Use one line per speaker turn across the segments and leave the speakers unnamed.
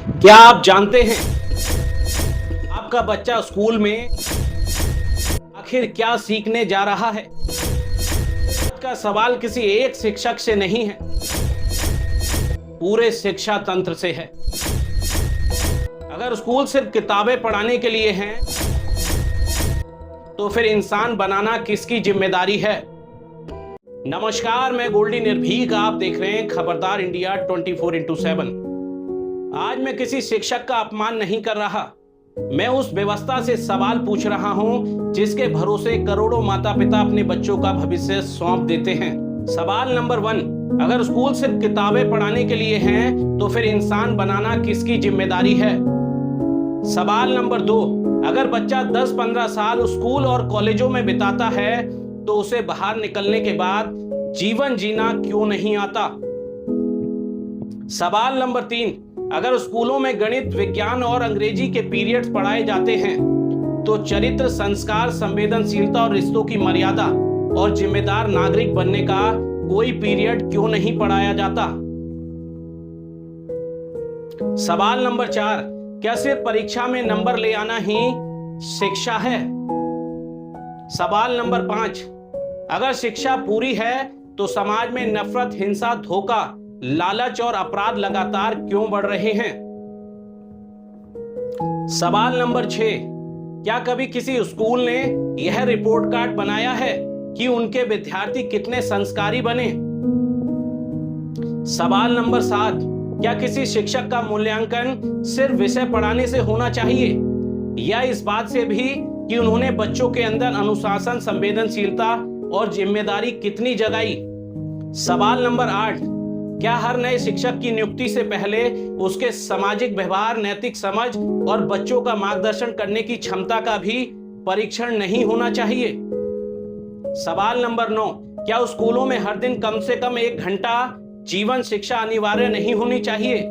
क्या आप जानते हैं आपका बच्चा स्कूल में आखिर क्या सीखने जा रहा है? आज का सवाल किसी एक शिक्षक से नहीं है, पूरे शिक्षा तंत्र से है। अगर स्कूल सिर्फ किताबें पढ़ाने के लिए हैं, तो फिर इंसान बनाना किसकी जिम्मेदारी है? नमस्कार, मैं गोल्डी निर्भीक, आप देख रहे हैं खबरदार इंडिया 24x7। आज मैं किसी शिक्षक का अपमान नहीं कर रहा, मैं उस व्यवस्था से सवाल पूछ रहा हूं जिसके भरोसे करोड़ों माता पिता अपने बच्चों का भविष्य सौंप देते हैं। सवाल नंबर 1, अगर स्कूल सिर्फ किताबें पढ़ाने के लिए हैं, तो फिर इंसान बनाना किसकी जिम्मेदारी है? सवाल नंबर 2, अगर बच्चा 10-15 साल स्कूल और कॉलेजों में बिताता है, तो उसे बाहर निकलने के बाद जीवन जीना क्यों नहीं आता? सवाल नंबर 3, अगर स्कूलों में गणित, विज्ञान और अंग्रेजी के पीरियड्स पढ़ाए जाते हैं, तो चरित्र, संस्कार, संवेदनशीलता और रिश्तों की मर्यादा और जिम्मेदार नागरिक बनने का कोई पीरियड क्यों नहीं पढ़ाया जाता? सवाल नंबर 4, क्या सिर्फ परीक्षा में नंबर ले आना ही शिक्षा है? सवाल नंबर 5, अगर शिक्षा पूरी है तो समाज में नफरत, हिंसा, धोखा, लालच और अपराध लगातार क्यों बढ़ रहे हैं? सवाल नंबर 6, क्या कभी किसी स्कूल ने यह रिपोर्ट कार्ड बनाया है कि उनके विद्यार्थी कितने संस्कारी बने? सवाल नंबर 7, क्या किसी शिक्षक का मूल्यांकन सिर्फ विषय पढ़ाने से होना चाहिए या इस बात से भी कि उन्होंने बच्चों के अंदर अनुशासन, संवेदनशीलता और जिम्मेदारी कितनी जगाई? सवाल नंबर 8, क्या हर नए शिक्षक की नियुक्ति से पहले उसके सामाजिक व्यवहार, नैतिक समझ और बच्चों का मार्गदर्शन करने की क्षमता का भी परीक्षण नहीं होना चाहिए? सवाल नंबर 9, क्या स्कूलों में हर दिन कम से कम 1 घंटा जीवन शिक्षा अनिवार्य नहीं होनी चाहिए,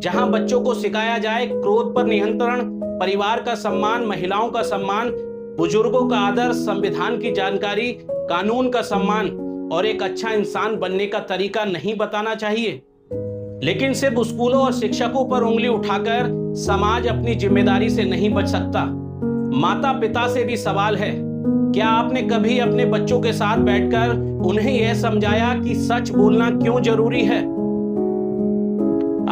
जहां बच्चों को सिखाया जाए क्रोध पर नियंत्रण, परिवार का सम्मान, महिलाओं का सम्मान, बुजुर्गों का आदर, संविधान की जानकारी, कानून का सम्मान और एक अच्छा इंसान बनने का तरीका नहीं बताना चाहिए? लेकिन सिर्फ स्कूलों और शिक्षकों पर उंगली उठाकर समाज अपनी जिम्मेदारी से नहीं बच सकता। माता पिता से भी सवाल है, क्या आपने कभी अपने बच्चों के साथ बैठकर उन्हें यह समझाया कि सच बोलना क्यों जरूरी है?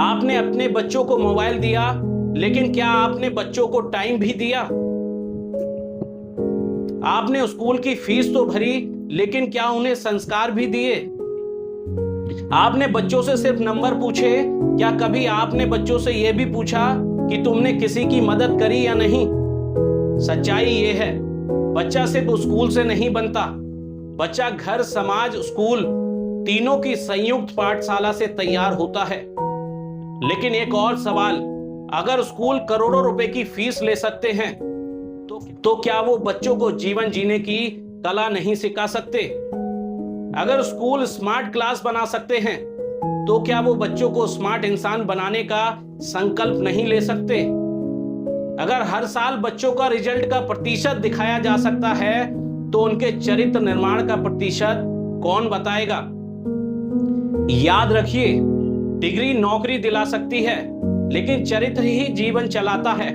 आपने अपने बच्चों को मोबाइल दिया, लेकिन क्या आपने बच्चों को टाइम भी दिया? आपने स्कूल की फीस तो भरी, लेकिन क्या उन्हें संस्कार भी दिए? आपने बच्चों से सिर्फ नंबर पूछे, क्या कभी आपने बच्चों से यह भी पूछा कि तुमने किसी की मदद करी या नहीं? सच्चाई यह है, बच्चा सिर्फ स्कूल से नहीं बनता, बच्चा घर, समाज, स्कूल तीनों की संयुक्त पाठशाला से तैयार होता है। लेकिन एक और सवाल, अगर स्कूल करोड़ों रुपए की फीस ले सकते हैं, तो क्या वो बच्चों को जीवन जीने की कला नहीं सिखा सकते? अगर स्कूल स्मार्ट क्लास बना सकते हैं, तो क्या वो बच्चों को स्मार्ट इंसान बनाने का संकल्प नहीं ले सकते? अगर हर साल बच्चों का रिजल्ट का प्रतिशत दिखाया जा सकता है, तो उनके चरित्र निर्माण का प्रतिशत कौन बताएगा? याद रखिए, डिग्री नौकरी दिला सकती है, लेकिन चरित्र ही जीवन चलाता है।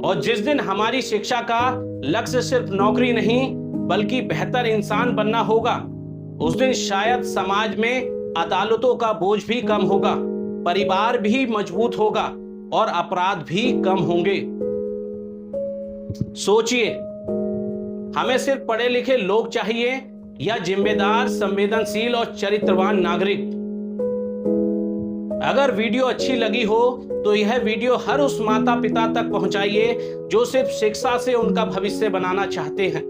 और जिस दिन हमारी शिक्षा का लक्ष्य सिर्फ नौकरी नहीं बल्कि बेहतर इंसान बनना होगा, उस दिन शायद समाज में अदालतों का बोझ भी कम होगा, परिवार भी मजबूत होगा और अपराध भी कम होंगे। सोचिए, हमें सिर्फ पढ़े लिखे लोग चाहिए या जिम्मेदार, संवेदनशील और चरित्रवान नागरिक? अगर वीडियो अच्छी लगी हो तो यह वीडियो हर उस माता पिता तक पहुंचाइए जो सिर्फ शिक्षा से उनका भविष्य बनाना चाहते हैं।